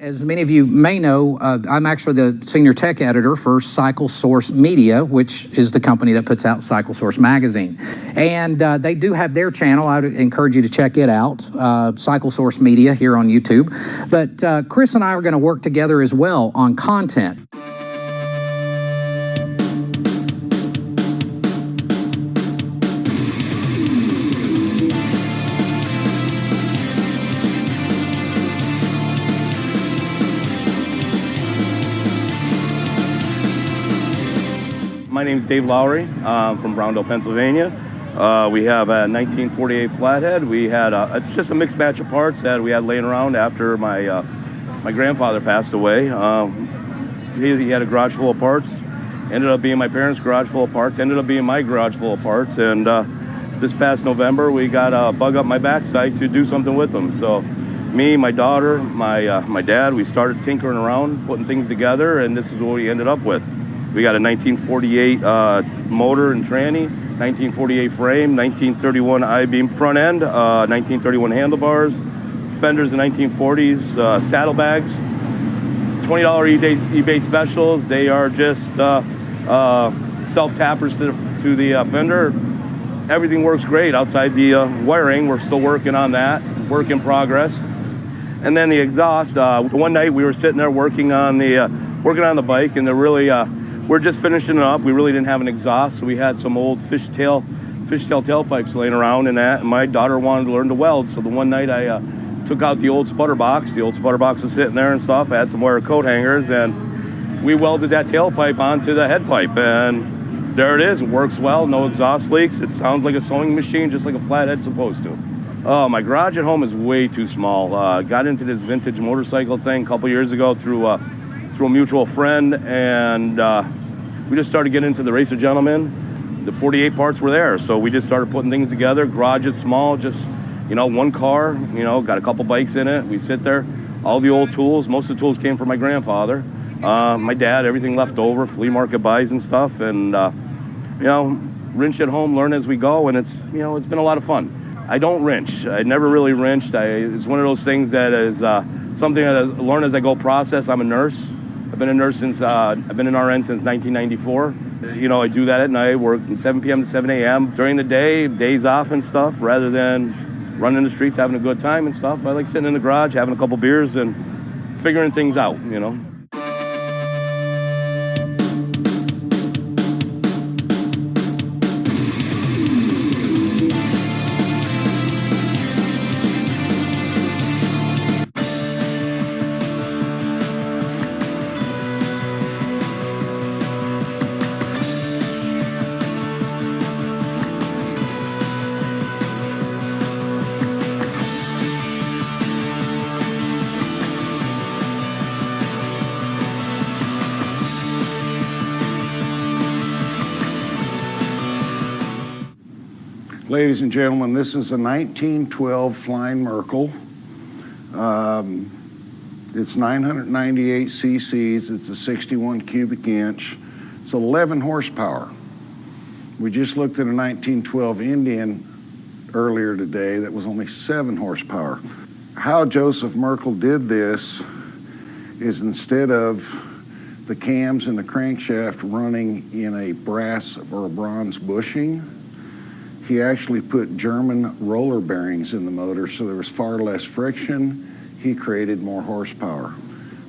As many of you may know, I'm actually the senior tech editor for Cycle Source Media, which is the company that puts out Cycle Source magazine. And they do have their channel. I would encourage you to check it out, Cycle Source Media here on YouTube. But Chris and I are going to work together as well on content. My name's Dave Lowry. I'm from Browndale, Pennsylvania. We have a 1948 Flathead. We had it's just a mixed batch of parts that we had laying around after my grandfather passed away. He had a garage full of parts. Ended up being my parents' garage full of parts. Ended up being my garage full of parts. And this past November, we got a bug up my backside to do something with them. So me, my daughter, my dad, we started tinkering around, putting things together, and this is what we ended up with. We got a 1948 motor and tranny, 1948 frame, 1931 I-beam front end, 1931 handlebars, fenders in 1940s, saddlebags, $20 eBay specials. They are just self-tappers to the fender. Everything works great outside the wiring. We're still working on that, work in progress. And then the exhaust. One night we were sitting there working on the bike, and we're just finishing it up. We really didn't have an exhaust, so we had some old fishtail tailpipes laying around and that. And my daughter wanted to learn to weld, so the one night I took out the old sputter box. The old sputter box was sitting there and stuff. I had some wire coat hangers, and we welded that tailpipe onto the head pipe. And there it is. It works well. No exhaust leaks. It sounds like a sewing machine, just like a Flathead's supposed to. Oh, my garage at home is way too small. Got into this vintage motorcycle thing a couple years ago through a mutual friend, and we just started getting into the Racer Gentleman. The 48 parts were there, so we just started putting things together. Garage is small, just, one car, got a couple bikes in it. We sit there, all the old tools. Most of the tools came from my grandfather. My dad, everything left over, flea market buys and stuff, and, wrench at home, learn as we go, and it's been a lot of fun. I don't wrench. I never really wrenched. It's one of those things that is something that I learn as I go process. I'm a nurse. I've been a nurse since, I've been an RN since 1994. I do that at night, work from 7 p.m. to 7 a.m. During the day, days off and stuff, rather than running the streets, having a good time and stuff. I like sitting in the garage, having a couple beers and figuring things out, Ladies and gentlemen, this is a 1912 Flying Merkel. It's 998 cc's. It's a 61 cubic inch. It's 11 horsepower. We just looked at a 1912 Indian earlier today that was only 7 horsepower. How Joseph Merkel did this is instead of the cams and the crankshaft running in a brass or a bronze bushing, he actually put German roller bearings in the motor, so there was far less friction. He created more horsepower.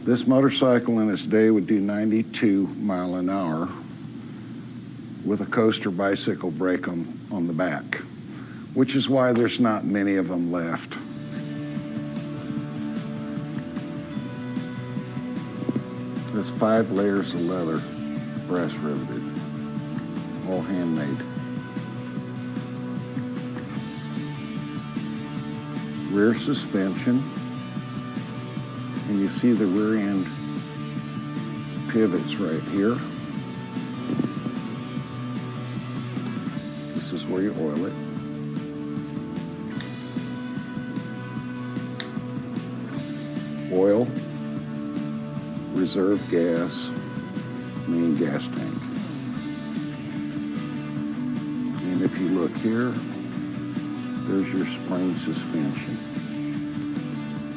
This motorcycle in its day would do 92 miles an hour with a coaster bicycle brake on the back, which is why there's not many of them left. There's 5 layers of leather, brass riveted, all handmade. Rear suspension, and you see the rear end pivots right here. This is where you oil it. Oil, reserve gas, main gas tank. And if you look here, there's your spring suspension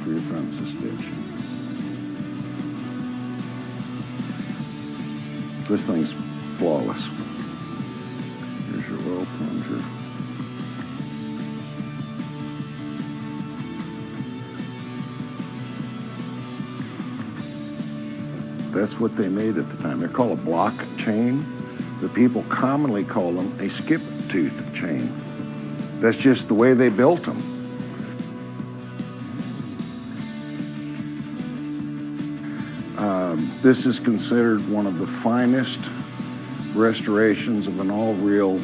for your front suspension. This thing's flawless. Here's your oil plunger. That's what they made at the time. They're called a block chain. The people commonly call them a skip tooth chain. That's just the way they built them. This is considered one of the finest restorations of an all-real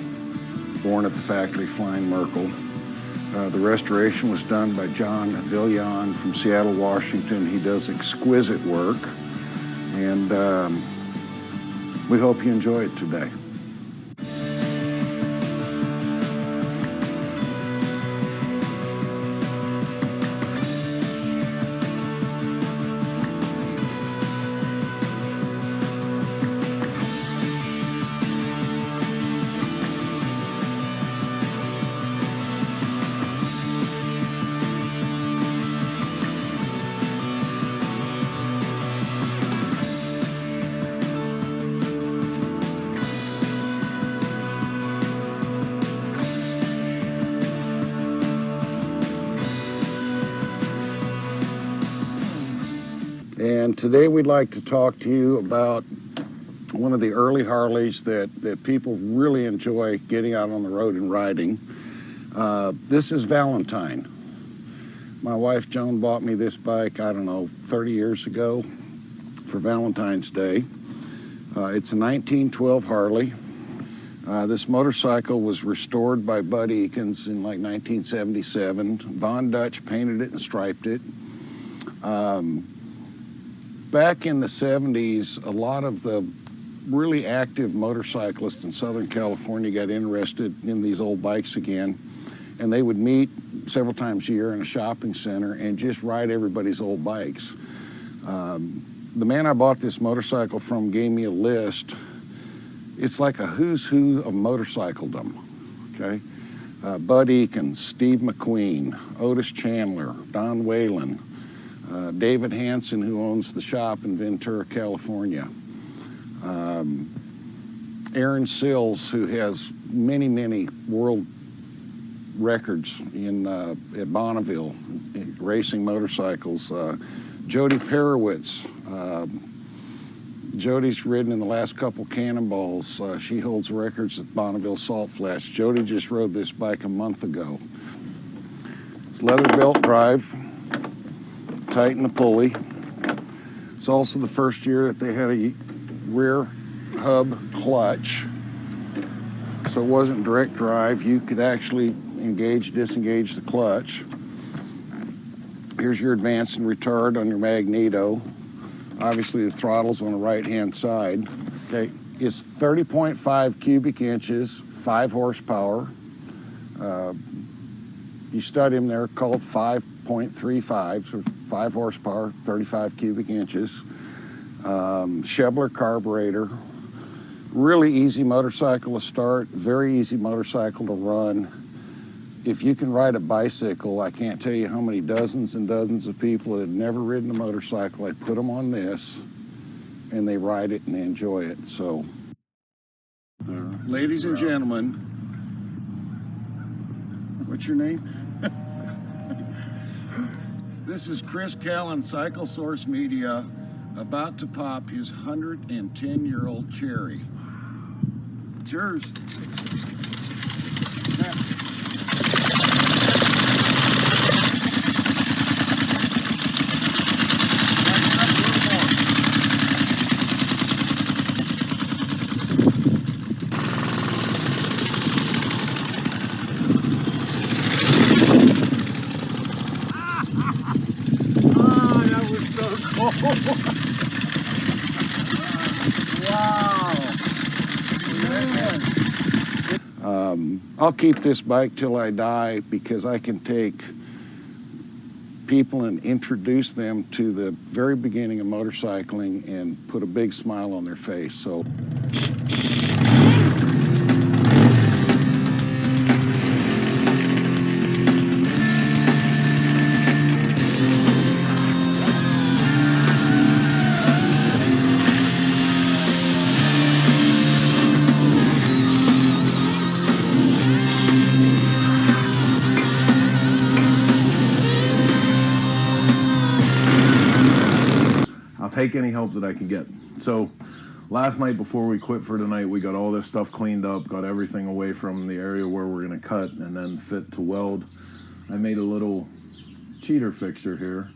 born at the factory Flying Merkel. The restoration was done by John Villian from Seattle, Washington. He does exquisite work, and we hope you enjoy it today. And today we'd like to talk to you about one of the early Harleys that people really enjoy getting out on the road and riding. This is Valentine. My wife Joan bought me this bike, I don't know, 30 years ago for Valentine's Day. It's a 1912 Harley. This motorcycle was restored by Bud Eakins in like 1977. Von Dutch painted it and striped it. Back in the 70s, a lot of the really active motorcyclists in Southern California got interested in these old bikes again, and they would meet several times a year in a shopping center and just ride everybody's old bikes. The man I bought this motorcycle from gave me a list. It's like a who's who of motorcycledom, okay? Bud Eakins, Steve McQueen, Otis Chandler, Don Whalen, David Hansen, who owns the shop in Ventura, California. Aaron Sills, who has many, many world records at Bonneville, racing motorcycles. Jody Perowitz. Jody's ridden in the last couple Cannonballs. She holds records at Bonneville Salt Flats. Jody just rode this bike a month ago. It's leather belt drive. Tighten the pulley. It's also the first year that they had a rear hub clutch, so it wasn't direct drive. You could actually disengage the clutch. Here's your advance and retard on your magneto. Obviously the throttle's on the right-hand side. Okay, it's 30.5 cubic inches, 5 horsepower. You study them, they're called 5.35, so 5 horsepower, 35 cubic inches. Schebler carburetor. Really easy motorcycle to start, very easy motorcycle to run. If you can ride a bicycle, I can't tell you how many dozens and dozens of people that have never ridden a motorcycle. I put them on this, and they ride it and they enjoy it. So, ladies and gentlemen, what's your name? This is Chris Callan, Cycle Source Media, about to pop his 110-year-old cherry. Cheers. I'll keep this bike till I die because I can take people and introduce them to the very beginning of motorcycling and put a big smile on their face. So. take any help that I can get. So last night before we quit for tonight, we got all this stuff cleaned up, got everything away from the area where we're going to cut and then fit to weld. I made a little cheater fixture here.